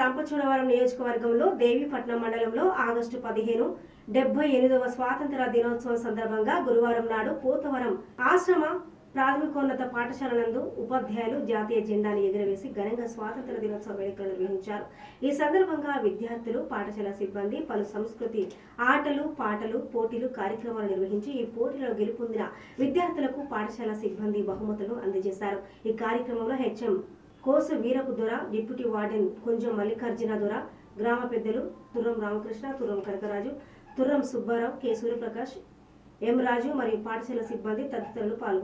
రాంపచోడవరం నియోజకవర్గంలో దేవీపట్నం మండలంలో ఆగస్టు 15 78వ స్వాతంత్ర దినోత్సవం సందర్భంగా గురువారం నాడు పోతవరం ఆశ్రమ ప్రాథమికోన్నత పాఠశాల నందు ఉపాధ్యాయులు జాతీయ జెండాను ఎగురవేసి ఘనంగా స్వాతంత్ర దినోత్సవ వేడుకలు నిర్వహించారు. ఈ సందర్భంగా విద్యార్థులు, పాఠశాల సిబ్బంది పలు సంస్కృతి ఆటలు, పాటలు, పోటీలు కార్యక్రమాలు నిర్వహించి ఈ పోటీలో గెలుపొందిన విద్యార్థులకు పాఠశాల సిబ్బంది బహుమతులు అందజేశారు. ఈ కార్యక్రమంలో హెచ్ఎం కోసు వీరపు దొర, డిప్యూటీ వార్డెన్ కుంజం మల్లికార్జున దొర, గ్రామ పెద్దలు తుర్రం రామకృష్ణ, తుర్రం కనకరాజు, తుర్రం సుబ్బారావు, కె సూర్యప్రకాష్, ఎం రాజు మరియు పాఠశాల సిబ్బంది తదితరులు పాల్గొన్నారు.